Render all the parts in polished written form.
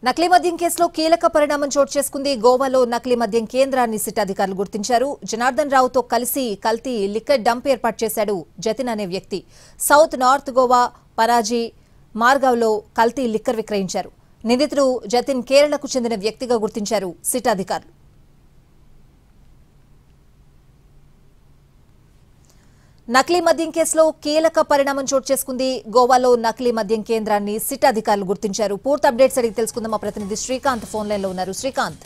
నకిలీ మద్యం కేసులో కీలక పరిణామం చోటు చేసుకుంది. గోవాలో నకిలీ మద్యం కేంద్రాన్ని సిట్ అధికారులు గుర్తించారు. జనార్దన్ రావుతో కలిసి కల్తీ లిక్కర్ డంప్ ఏర్పాటు చేశాడు జతిన్ అనే వ్యక్తి. సౌత్ నార్త్ గోవా పరాజీ మార్గావ్లో కల్తీ లిక్కర్ విక్రయించారు. నిందితుడు జతిన్ కేరళకు చెందిన వ్యక్తిగా గుర్తించారు సిట్ అధికారులు. నకిలీ మద్యం కేసులో కీలక పరిణామం చోటు చేసుకుంది. గోవాలో నకిలీ మద్యం కేంద్రాన్ని సిట్ అధికారులు గుర్తించారు. పూర్తి అప్డేట్స్ అడిగి తెలుసుకుందాం. మా ప్రతినిధి శ్రీకాంత్ ఫోన్ లైన్ లో ఉన్నారు. శ్రీకాంత్,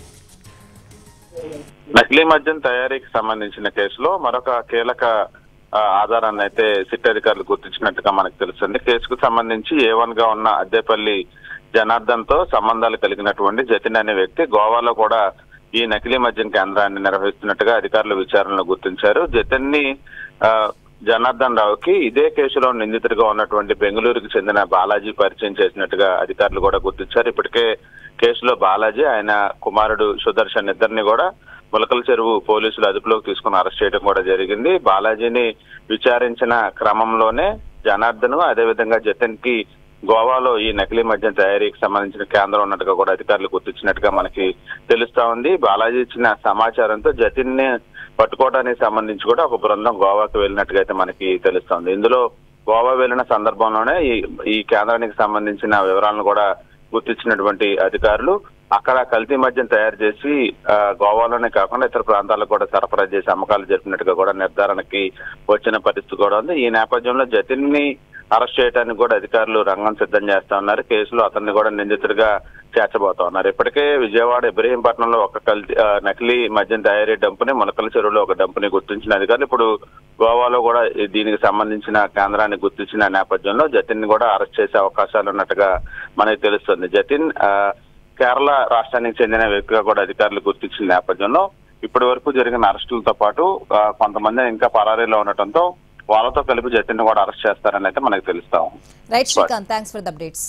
నకిలీ మద్యం తయారీకి సంబంధించిన కేసులో మరొక కీలక ఆధారాన్ని అయితే సిట్ అధికారులు గుర్తించినట్టుగా మనకు తెలుస్తుంది. కేసుకు సంబంధించి A1 గా ఉన్న అద్దేపల్లి జనార్దన్ తో సంబంధాలు కలిగినటువంటి జతిన్ అనే వ్యక్తి గోవాలో కూడా ఈ నకిలీ మద్యం కేంద్రాన్ని నిర్వహిస్తున్నట్టుగా అధికారులు విచారణలో గుర్తించారు. జతిన్ ని జనార్దన్ రావుకి ఇదే కేసులో నిందితుడిగా ఉన్నటువంటి బెంగళూరుకు చెందిన బాలాజీ పరిచయం చేసినట్టుగా అధికారులు కూడా గుర్తించారు. ఇప్పటికే కేసులో బాలాజీ, ఆయన కుమారుడు సుదర్శన్ ఇద్దరిని కూడా ములకల చెరువు పోలీసులు అదుపులోకి తీసుకుని అరెస్ట్ చేయడం కూడా జరిగింది. బాలాజీని విచారించిన క్రమంలోనే జనార్దన్ అదేవిధంగా జతిన్ కి గోవాలో ఈ నకిలీ మద్యం తయారీకి సంబంధించిన కేంద్రం ఉన్నట్టుగా కూడా అధికారులు గుర్తించినట్టుగా మనకి తెలుస్తా ఉంది. బాలాజీ ఇచ్చిన సమాచారంతో జతిన్ ని పట్టుకోవడానికి సంబంధించి కూడా ఒక బృందం గోవాకు వెళ్ళినట్టుగా అయితే మనకి తెలుస్తోంది. ఇందులో గోవా వెళ్లిన సందర్భంలోనే ఈ కేంద్రానికి సంబంధించిన వివరాలను కూడా గుర్తించినటువంటి అధికారులు అక్కడ కల్తీ మద్యం తయారు చేసి గోవాలోనే కాకుండా ఇతర ప్రాంతాలకు కూడా సరఫరా చేసి అమ్మకాలు జరిపినట్టుగా కూడా నిర్ధారణకి వచ్చిన పరిస్థితి కూడా ఉంది. ఈ నేపథ్యంలో జతిన్ ని అరెస్ట్ చేయడానికి కూడా అధికారులు రంగం సిద్ధం చేస్తా ఉన్నారు. కేసులో అతన్ని కూడా నిందితుడిగా చేర్చబోతా ఉన్నారు. ఇప్పటికే విజయవాడ ఇబ్రహీంపట్నంలో ఒక నకిలీ మద్యం తయారీ డంపుని, ములకల చెరువులో ఒక డంపుని గుర్తించిన అధికారులు ఇప్పుడు గోవాలో కూడా దీనికి సంబంధించిన కేంద్రాన్ని గుర్తించిన నేపథ్యంలో జతిన్ ని కూడా అరెస్ట్ చేసే అవకాశాలు ఉన్నట్టుగా మనకి తెలుస్తుంది. జతిన్ కేరళ రాష్ట్రానికి చెందిన వ్యక్తిగా కూడా అధికారులు గుర్తించిన నేపథ్యంలో ఇప్పటి వరకు జరిగిన అరెస్టులతో పాటు కొంతమంది ఇంకా పరారీలో ఉండటంతో వాళ్ళతో కలిపి జతిన్ కూడా అరెస్ట్ చేస్తారని అయితే మనకు తెలుస్తాం. Right Srikanth, thanks for the updates.